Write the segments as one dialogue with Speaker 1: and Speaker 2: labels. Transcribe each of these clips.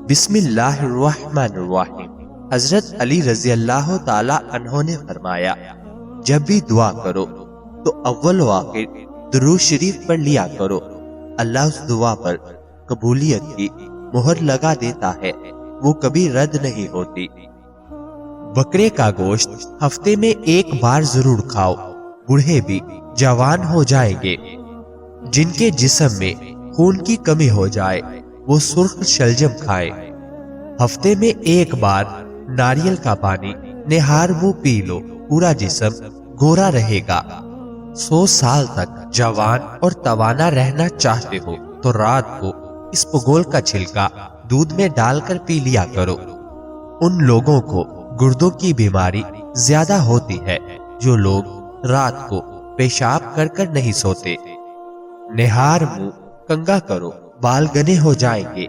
Speaker 1: بسم اللہ الرحمن الرحیم۔ حضرت علی رضی اللہ تعالی عنہ نے فرمایا، جب بھی دعا کرو تو اول و آخر درود شریف پڑھ لیا کرو، اللہ اس دعا پر قبولیت کی مہر لگا دیتا ہے، وہ کبھی رد نہیں ہوتی۔ بکرے کا گوشت ہفتے میں ایک بار ضرور کھاؤ، بوڑھے بھی جوان ہو جائیں گے۔ جن کے جسم میں خون کی کمی ہو جائے وہ سرخ شلجم کھائے۔ ہفتے میں ایک بار ناریل کا پانی نہار منہ پی لو، پورا جسم گورا رہے گا۔ 100 سال تک جوان اور توانا رہنا چاہتے ہو تو رات کو اس پگول کا چھلکا دودھ میں ڈال کر پی لیا کرو۔ ان لوگوں کو گردوں کی بیماری زیادہ ہوتی ہے جو لوگ رات کو پیشاب کر کر نہیں سوتے۔ نہار منہ کنگا کرو، بال گنے ہو جائیں گے۔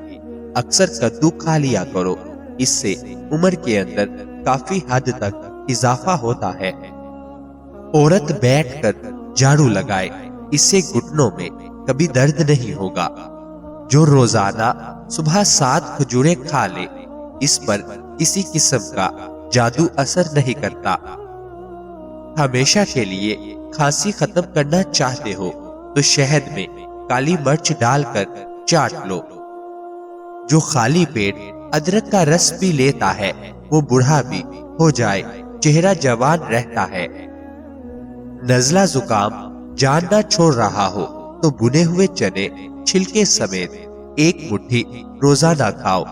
Speaker 1: اکثر کدو کھا لیا کرو، اس سے عمر کے اندر کافی حد تک اضافہ ہوتا ہے۔ عورت بیٹھ کر جھاڑو لگائے، اس سے گھٹنوں میں کبھی درد نہیں ہوگا۔ جو روزانہ صبح 7 کھجوریں کھا لے، اس پر کسی قسم کا جادو اثر نہیں کرتا۔ ہمیشہ کے لیے کھانسی ختم کرنا چاہتے ہو تو شہد میں کالی مرچ ڈال کر چاٹ لو۔ جو خالی پیٹ ادرک کا رس پی لیتا ہے وہ بوڑھا بھی ہو جائے چہرہ جوان رہتا ہے۔ نزلہ زکام جان نہ چھوڑ رہا ہو تو بنے ہوئے چنے چھلکے سمیت 1 مٹھی روزانہ کھاؤ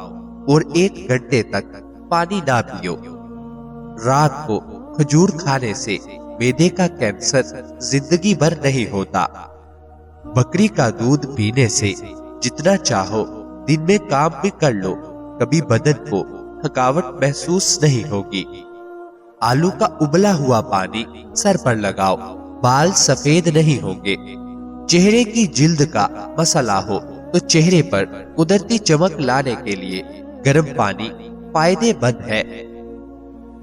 Speaker 1: اور 1 گھنٹے تک پانی نہ پیو۔ رات کو کھجور کھانے سے معدے کا کینسر زندگی بھر نہیں ہوتا۔ بکری کا دودھ پینے سے جتنا چاہو دن میں کام بھی کر لو، کبھی بدن کو تھکاوٹ محسوس نہیں ہوگی۔ آلو کا ابلا ہوا پانی سر پر لگاؤ، بال سفید نہیں ہوں گے۔ چہرے کی جلد کا مسئلہ ہو تو چہرے پر قدرتی چمک لانے کے لیے گرم پانی فائدے مند ہے۔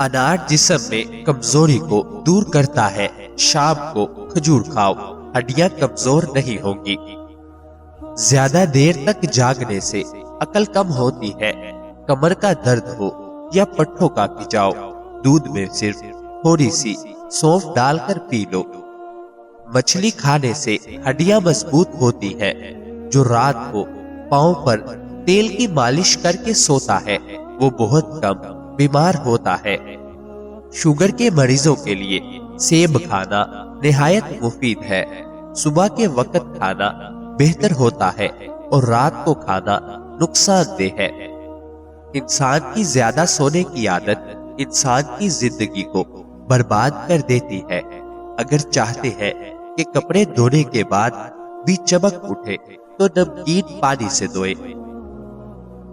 Speaker 1: انار جسم میں کمزوری کو دور کرتا ہے۔ شام کو کھجور کھاؤ، ہڈیاں کمزور نہیں ہوں گی۔ زیادہ دیر تک جاگنے سے عقل کم ہوتی ہے۔ کمر کا درد ہو یا پٹھوں کا کھچاؤ، دودھ میں صرف تھوڑی سی سونف ڈال کر پی لو۔ مچھلی کھانے سے ہڈیاں مضبوط ہوتی ہے۔ جو رات کو پاؤں پر تیل کی مالش کر کے سوتا ہے وہ بہت کم بیمار ہوتا ہے۔ شوگر کے مریضوں کے لیے سیب کھانا نہایت مفید ہے۔ صبح کے وقت کھانا بہتر ہوتا ہے اور رات کو کھانا نقصان دہ ہے۔ انسان کی زیادہ سونے کی عادت انسان کی زندگی کو برباد کر دیتی ہے۔ اگر چاہتے ہیں کہ کپڑے دھونے کے بعد بھی چمک اٹھے تو نمکین پانی سے دھوئے۔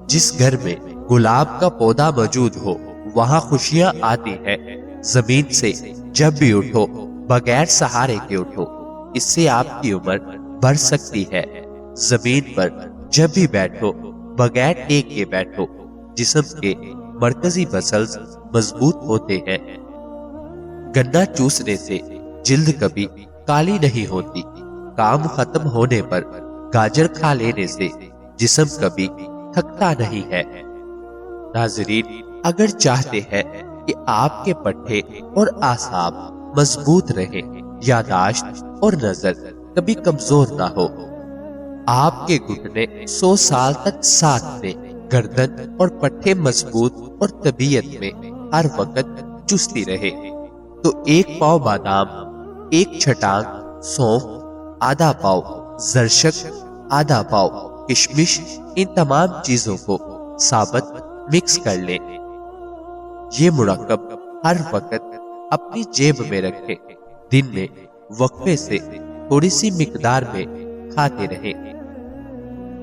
Speaker 1: جس گھر میں گلاب کا پودا موجود ہو وہاں خوشیاں آتی ہیں۔ زمین سے جب بھی اٹھو بغیر سہارے کے اٹھو، اس سے آپ کی عمر بڑھ سکتی ہے۔ زمین پر جب بھی بیٹھو بغیر ٹیک کے بیٹھو، جسم کے مرکزی مسلز مضبوط ہوتے ہیں۔ گنا چوسنے سے جلد کبھی کالی نہیں ہوتی۔ کام ختم ہونے پر گاجر کھا لینے سے جسم کبھی تھکتا نہیں ہے۔ ناظرین، اگر چاہتے ہیں کہ آپ کے پٹھے اور اعصاب مضبوط رہیں، یاداشت اور نظر کبھی کمزور نہ ہو، آپ کے گھٹنے 100 سال تک ساتھ میں، گردن اور پٹھے مضبوط اور طبیعت میں ہر وقت چستی رہے، تو 1 پاؤ بادام، 1 چھٹانگ سونف، آدھا پاؤ زرشک، آدھا پاؤ کشمش، ان تمام چیزوں کو ثابت مکس کر لیں۔ یہ مرکب ہر وقت اپنی جیب میں رکھیں۔ دن میں وقفے سے تھوڑی سی مقدار میں کھاتے رہیں۔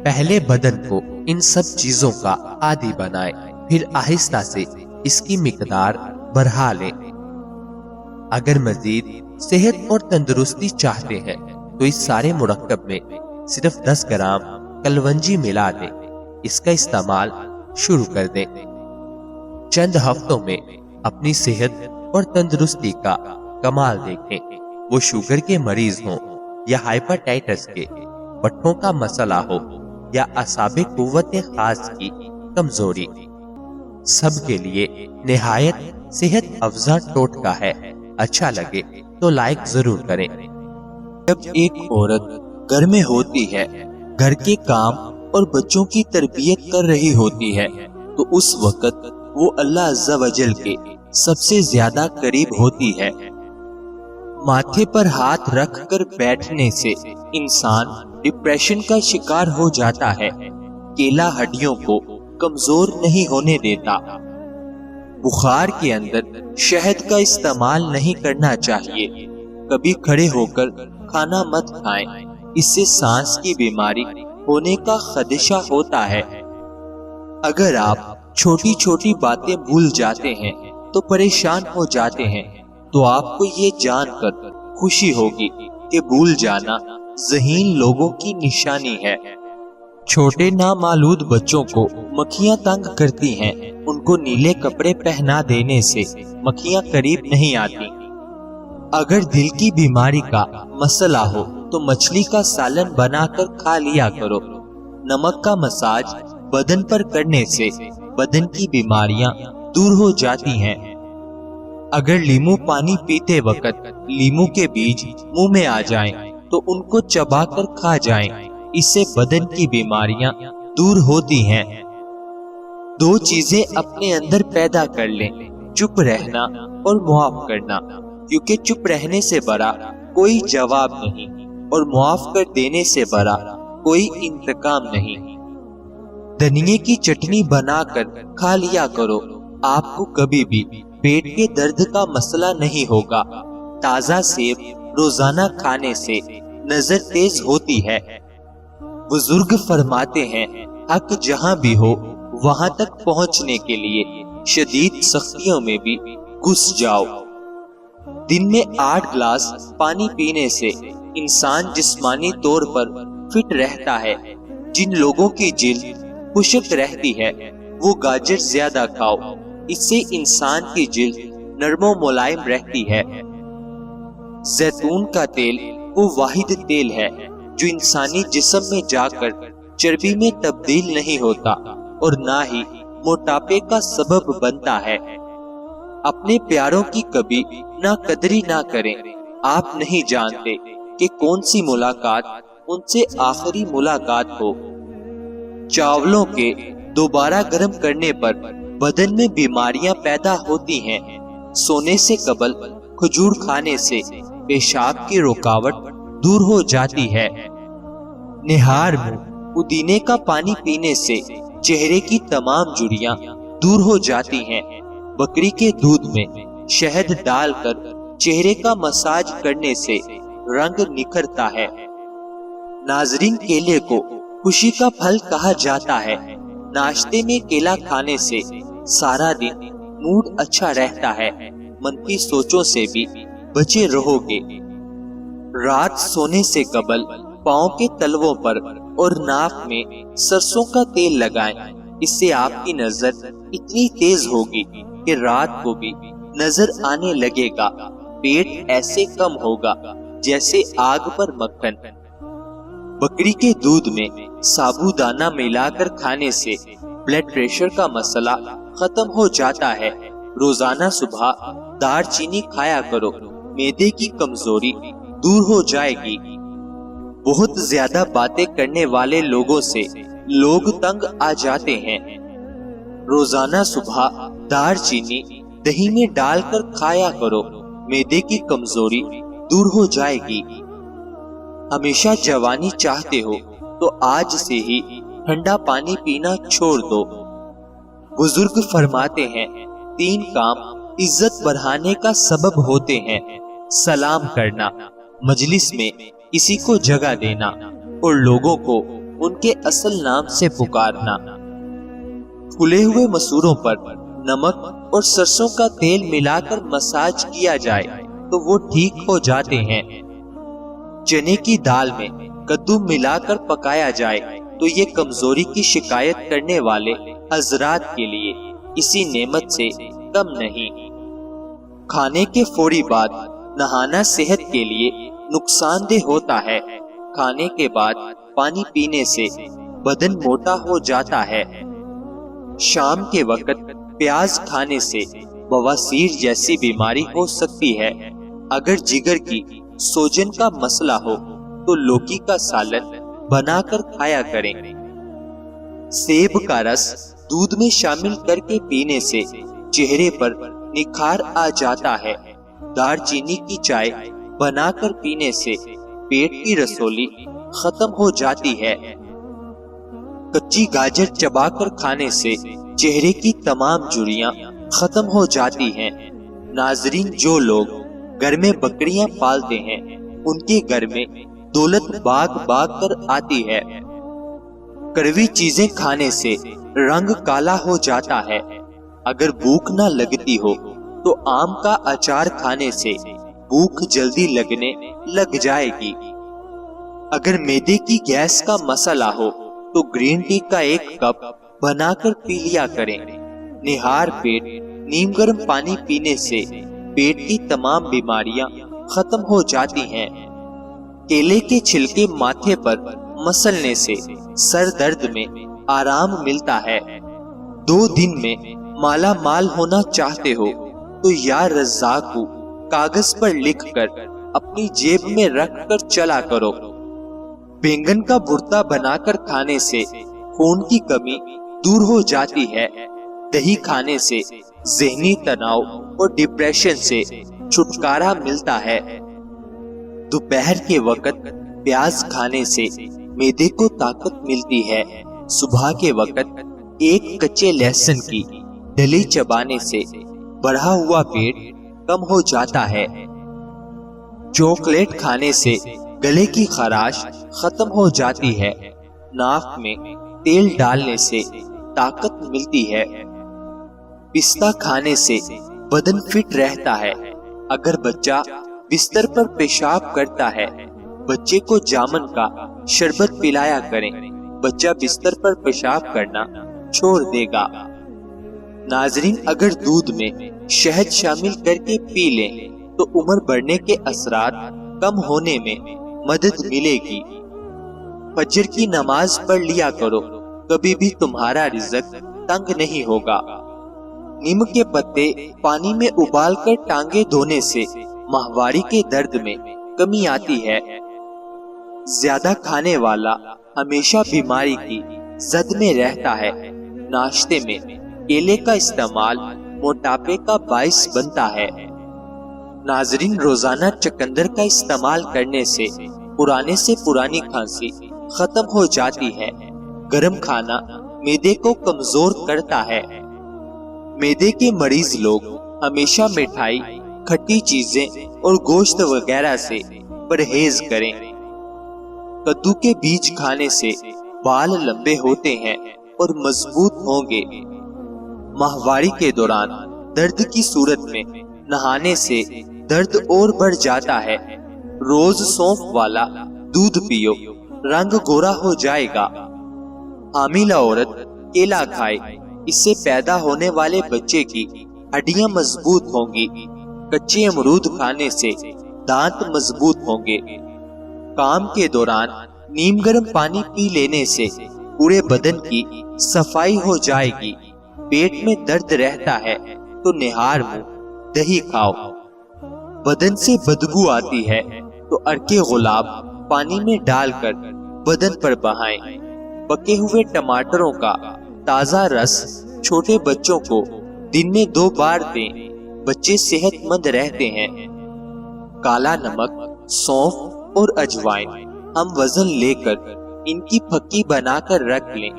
Speaker 1: پہلے بدن کو ان سب چیزوں کا عادی بنائیں، پھر آہستہ سے اس کی مقدار بڑھا لیں۔ اگر مزید صحت اور تندرستی چاہتے ہیں تو اس سارے مرکب میں صرف 10 گرام کلونجی ملا دیں۔ اس کا استعمال شروع کر دیں۔ چند ہفتوں میں اپنی صحت اور تندرستی کا کمال دیکھیں۔ وہ شوگر کے مریض ہوں یا ہائپرٹائٹس کے، پٹھوں کا مسئلہ ہو یا اعصابی قوت خاص کی کمزوری سب کے لیے نہایت صحت افزا ٹوٹکا ہے، اچھا لگے تو لائک ضرور کریں۔
Speaker 2: جب ایک عورت گھر میں ہوتی ہے، گھر کے کام اور بچوں کی تربیت کر رہی ہوتی ہے، تو اس وقت وہ اللہ عز و جل کے سب سے زیادہ قریب ہوتی ہے۔ ماتھے پر ہاتھ رکھ کر بیٹھنے سے انسان ڈپریشن کا شکار ہو جاتا ہے۔ کیلا ہڈیوں کو کمزور نہیں ہونے دیتا۔ بخار کے اندر شہد کا استعمال نہیں کرنا چاہیے۔ کبھی کھڑے ہو کر کھانا مت کھائیں، اس سے سانس کی بیماری ہونے کا خدشہ ہوتا ہے۔ اگر آپ چھوٹی چھوٹی باتیں بھول جاتے ہیں تو پریشان ہو جاتے ہیں، تو آپ کو یہ جان کر خوشی ہوگی کہ بھول جانا ذہین لوگوں کی نشانی ہے۔ چھوٹے نامولود بچوں کو مکھیاں تنگ کرتی ہیں، ان کو نیلے کپڑے پہنا دینے سے مکھیاں قریب نہیں آتی۔ اگر دل کی بیماری کا مسئلہ ہو تو مچھلی کا سالن بنا کر کھا لیا کرو۔ نمک کا مساج بدن پر کرنے سے بدن کی بیماریاں دور ہو جاتی ہیں۔ اگر لیمو پانی پیتے وقت لیمو کے بیج منہ میں آ جائیں تو ان کو چبا کر کھا جائیں، اس سے بدن کی بیماریاں دور ہوتی ہیں۔ دو چیزیں اپنے اندر پیدا کر لیں، چپ رہنا اور معاف کرنا، کیونکہ چپ رہنے سے بڑا کوئی جواب نہیں اور معاف کر دینے سے بڑا کوئی انتقام نہیں۔ دھنیے کی چٹنی بنا کر کھا لیا کرو، آپ کو کبھی بھی پیٹ کے درد کا مسئلہ نہیں ہوگا۔ تازہ سیب روزانہ کھانے سے نظر تیز ہوتی ہے۔ بزرگ فرماتے ہیں، حق جہاں بھی ہو وہاں تک پہنچنے کے لیے شدید سختیوں میں بھی گھس جاؤ۔ دن میں 8 گلاس پانی پینے سے انسان جسمانی طور پر فٹ رہتا ہے۔ جن لوگوں کی جلد خشک رہتی ہے وہ گاجر زیادہ کھاؤ، اس سے انسان کی جلد نرم و ملائم رہتی ہے۔ زیتون کا تیل وہ واحد تیل ہے جو انسانی جسم میں جا کر چربی میں تبدیل نہیں ہوتا اور نہ ہی موٹاپے کا سبب بنتا ہے۔ اپنے پیاروں کی کبھی نہ قدری نہ کریں، آپ نہیں جانتے کہ کون سی ملاقات ان سے آخری ملاقات ہو۔ چاولوں کے دوبارہ گرم کرنے پر بدن میں بیماریاں پیدا ہوتی ہیں۔ سونے سے قبل کھجور کھانے سے پیشاب کی رکاوٹ دور ہو جاتی ہے۔ نہار منہ پودینے کا پانی پینے سے چہرے کی تمام جھریاں دور ہو جاتی ہیں۔ بکری کے دودھ میں شہد ڈال کر چہرے کا مساج کرنے سے رنگ نکھرتا ہے۔ ناظرین، کیلے کو خوشی کا پھل کہا جاتا ہے۔ ناشتے میں کیلا کھانے سے سارا دن موڈ اچھا رہتا ہے، منفی سوچوں سے بھی بچے رہو گے۔ رات سونے سے قبل پاؤں کے تلووں پر اور ناک میں سرسوں کا تیل لگائیں، اس سے آپ کی نظر اتنی تیز ہوگی کہ رات کو بھی نظر آنے لگے گا۔ پیٹ ایسے کم ہوگا جیسے آگ پر مکھن۔ بکری کے دودھ میں سابودانہ ملا کر کھانے سے بلڈ پریشر کا مسئلہ ختم ہو جاتا ہے۔ روزانہ صبح دار چینی کھایا کرو، معدے کی کمزوری دور ہو جائے گی۔ بہت زیادہ باتیں کرنے والے لوگوں سے لوگ تنگ آ جاتے ہیں۔ روزانہ صبح دار چینی دہی میں ڈال کر کھایا کرو، معدے کی کمزوری دور ہو جائے گی۔ ہمیشہ جوانی چاہتے ہو تو آج سے ہی ٹھنڈا پانی پینا چھوڑ دو۔ بزرگ فرماتے ہیں، 3 کام عزت بڑھانے کا سبب ہوتے ہیں: سلام کرنا، مجلس میں کسی کو جگہ دینا اور لوگوں کو ان کے اصل نام سے پکارنا۔ پھولے ہوئے مسوروں پر نمک اور سرسوں کا تیل ملا کر مساج کیا جائے تو وہ ٹھیک ہو جاتے ہیں۔ چنے کی دال میں کدو ملا کر پکایا جائے تو یہ کمزوری کی شکایت کرنے والے حضرات کے لیے کسی نعمت سے کم نہیں۔ کھانے کے فوری بعد نہانا صحت کے لیے نقصان دہ ہوتا ہے۔ کھانے کے بعد پانی پینے سے بدن موٹا ہو جاتا ہے۔ شام کے وقت پیاز کھانے سے بواسیر جیسی بیماری ہو سکتی ہے۔ اگر جگر کی سوجن کا مسئلہ ہو تو لوکی کا سالن بنا کر کھایا کریں۔ سیب کا رس دودھ میں شامل کر کے پینے سے چہرے پر نکھار آ جاتا ہے۔ دار چینی کی چائے بنا کر پینے سے پیٹ کی رسولی ختم ہو جاتی ہے۔ کچی گاجر چبا کر کھانے سے چہرے کی تمام جھریاں ختم ہو جاتی ہیں۔ ناظرین، جو لوگ گھر میں بکریاں پالتے ہیں ان کے گھر میں دولت باغ باغ کر آتی ہے۔ کڑوی چیزیں کھانے سے رنگ کالا ہو جاتا ہے۔ اگر بھوک نہ لگتی ہو تو آم کا اچار کھانے سے بھوک جلدی لگنے لگ جائے گی۔ اگر معدے کی گیس کا مسئلہ ہو تو گرین ٹی کا ایک کپ بنا کر پی لیا کریں۔ نہار پیٹ نیم گرم پانی پینے سے پیٹ کی تمام بیماریاں ختم ہو جاتی ہیں۔ کیلے کے چھلکے ماتھے پر مسلنے سے سر درد میں آرام ملتا ہے۔ 2 دن میں مالا مال ہونا چاہتے ہو تو یا رزاق کو کاغذ پر لکھ کر اپنی جیب میں رکھ کر چلا کرو۔ بینگن کا بھرتا بنا کر کھانے سے خون کی کمی دور ہو جاتی ہے۔ دہی کھانے سے ذہنی تناؤ اور ڈپریشن سے چھٹکارا ملتا ہے۔ دوپہر کے وقت پیاز کھانے سے معدے کو طاقت ملتی ہے۔ صبح کے وقت ایک کچے لہسن کی ڈلی چبانے سے بڑھا ہوا پیٹ کم ہو جاتا ہے۔ چاکلیٹ کھانے سے گلے کی خراش ختم ہو جاتی ہے۔ ناک میں تیل ڈالنے سے طاقت ملتی ہے۔ پستہ کھانے سے بدن فٹ رہتا ہے۔ اگر بچہ بستر پر پیشاب کرتا ہے، بچے کو جامن کا شربت پلایا کریں۔ بچہ بستر پر پیشاب کرنا چھوڑ دے گا۔ ناظرین، اگر دودھ میں شہد شامل کر کے پی لیں تو عمر بڑھنے کے اثرات کم ہونے میں مدد ملے گی۔ فجر کی نماز پڑھ لیا کرو، کبھی بھی تمہارا رزق تنگ نہیں ہوگا۔ نیم کے پتے پانی میں ابال کر ٹانگیں دھونے سے ماہواری کے درد میں کمی آتی ہے۔ زیادہ کھانے والا ہمیشہ بیماری کی زد میں رہتا ہے۔ ناشتے میں کیلے کا استعمال موٹاپے کا باعث بنتا ہے۔ ناظرین، روزانہ چقندر کا استعمال کرنے سے پرانے سے پرانی کھانسی ختم ہو جاتی ہے۔ گرم کھانا معدے کو کمزور کرتا ہے۔ معدے کے مریض لوگ ہمیشہ مٹھائی، کھٹی چیزیں اور گوشت وغیرہ سے پرہیز کریں۔ کدو کے بیج کھانے سے بال لمبے ہوتے ہیں اور مضبوط ہوں گے۔ ماہواری کے دوران درد کی صورت میں نہانے سے درد اور بڑھ جاتا ہے۔ روز سونف والا دودھ پیو، رنگ گورا ہو جائے گا۔ حاملہ عورت کیلا کھائے، اس سے پیدا ہونے والے بچے کی ہڈیاں مضبوط ہوں گی۔ کچے امرود کھانے سے دانت مضبوط ہوں گے۔ کام کے دوران نیم گرم پانی پی لینے سے پورے بدن کی صفائی ہو جائے گی۔ پیٹ میں درد رہتا ہے تو نہار منہ دہی کھاؤ۔ بدن سے بدبو آتی ہے تو ارکے گلاب پانی میں ڈال کر بدن پر بہائیں۔ پکے ہوئے ٹماٹروں کا تازہ رس چھوٹے بچوں کو دن میں 2 بار دیں، بچے صحت مند رہتے ہیں۔ کالا نمک، سونف اور اجوائن ہم وزن لے کر ان کی پھکی بنا کر رکھ لیں۔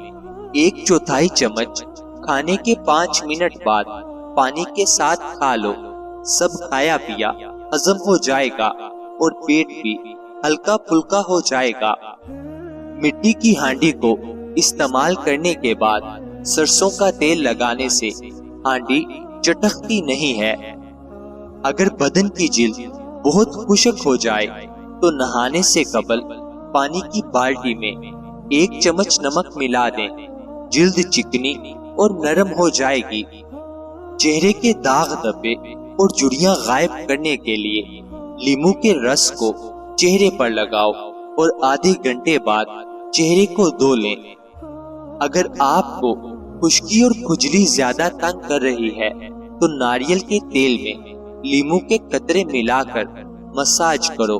Speaker 2: 1/4 چمچ کھانے کے 5 منٹ بعد پانی کے ساتھ کھا لو۔ سب کھایا پیا ہضم ہو جائے گا اور پیٹ بھی ہلکا پھلکا ہو جائے گا۔ مٹی کی ہانڈی کو استعمال کرنے کے بعد سرسوں کا تیل لگانے سے ہانڈی چٹکتی نہیں ہے۔ اگر بدن کی جلد بہت خشک ہو جائے تو نہانے سے قبل پانی کی بالٹی میں 1 چمچ نمک ملا دیں۔ جلد چکنی اور نرم ہو جائے گی۔ چہرے کے داغ دھبے اور جھریاں غائب کرنے کے لیے لیمو کے رس کو چہرے پر لگاؤ اور آدھے گھنٹے بعد چہرے کو دھو لیں۔ اگر آپ کو خشکی اور کھجلی زیادہ تنگ کر رہی ہے تو ناریل کے تیل میں لیمو کے قطرے ملا کر مساج کرو۔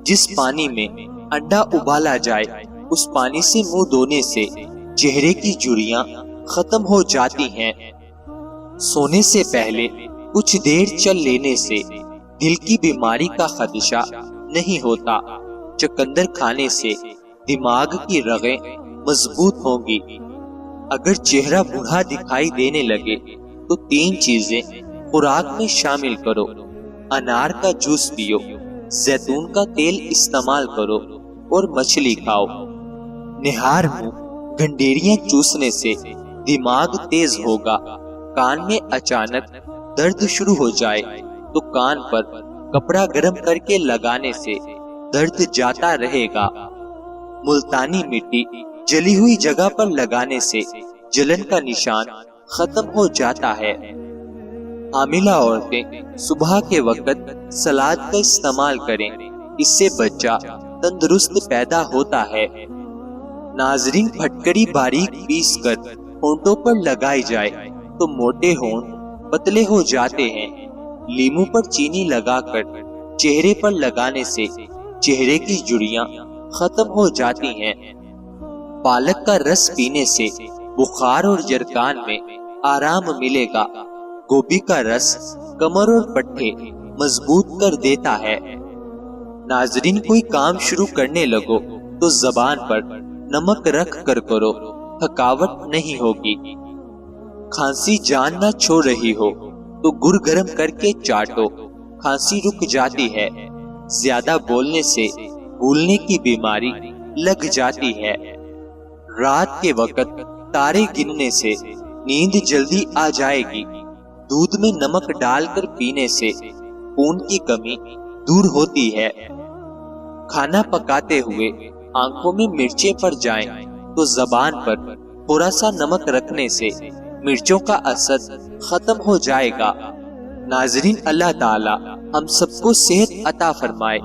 Speaker 2: جس پانی میں انڈا ابالا جائے اس پانی سے منہ دھونے سے چہرے کی جھریاں ختم ہو جاتی ہیں۔ سونے سے پہلے کچھ دیر چل لینے سے دل کی بیماری کا خدشہ نہیں ہوتا۔ چقندر کھانے سے دماغ کی رگیں مضبوط ہوں گی۔ اگر چہرہ بوڑھا دکھائی دینے لگے تو 3 چیزیں خوراک میں شامل کرو۔ انار کا جوس پیو، زیتون کا تیل استعمال کرو اور مچھلی کھاؤ۔ نہار منہ گنڈیریاں چوسنے سے دماغ تیز ہوگا۔ کان میں اچانک درد شروع ہو جائے تو کان پر کپڑا گرم کر کے لگانے سے درد جاتا رہے گا۔ ملتانی مٹی جلی ہوئی جگہ پر لگانے سے جلن کا نشان ختم ہو جاتا ہے۔ حاملہ عورتیں صبح کے وقت سلاد کا استعمال کریں، اس سے بچہ تندرست پیدا ہوتا ہے۔ ناظرین، پھٹکری باریک پیس کر ہونٹوں پر لگائی جائے تو موٹے ہونٹ پتلے ہو جاتے ہیں۔ لیمو پر چینی لگا کر چہرے پر لگانے سے چہرے کی جھریاں ختم ہو جاتی ہیں۔ پالک کا رس پینے سے بخار اور جرکان میں آرام ملے گا۔ گوبھی کا رس کمر اور پٹھے مضبوط کر دیتا ہے۔ ناظرین، کوئی کام شروع کرنے لگو تو زبان پر نمک رکھ کر کرو، تھکاوٹ نہیں ہوگی۔ کھانسی جان نہ چھوڑ رہی ہو تو گڑ گرم کر کے چاٹو، کھانسی رک جاتی ہے۔ زیادہ بولنے سے بھولنے کی بیماری لگ جاتی ہے۔ رات کے وقت تارے گننے سے نیند جلدی آ جائے گی۔ دودھ میں نمک ڈال کر پینے سے خون کی کمی دور ہوتی ہے۔ کھانا پکاتے ہوئے آنکھوں میں مرچیں پڑ جائیں تو زبان پر تھوڑا سا نمک رکھنے سے مرچوں کا اثر ختم ہو جائے گا۔ ناظرین، اللہ تعالی ہم سب کو صحت عطا فرمائے۔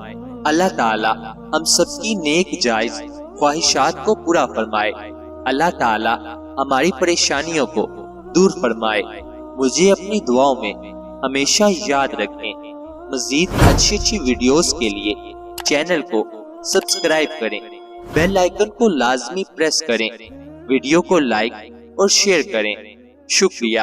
Speaker 2: اللہ تعالی ہم سب کی نیک جائز خواہشات کو پورا فرمائے۔ اللہ تعالی ہماری پریشانیوں کو دور فرمائے۔ مجھے اپنی دعاؤں میں ہمیشہ یاد رکھیں۔ مزید اچھی ویڈیوز کے لیے چینل کو سبسکرائب کریں، بیل آئیکن کو لازمی پریس کریں، ویڈیو کو لائک اور شیئر کریں۔ شکریہ۔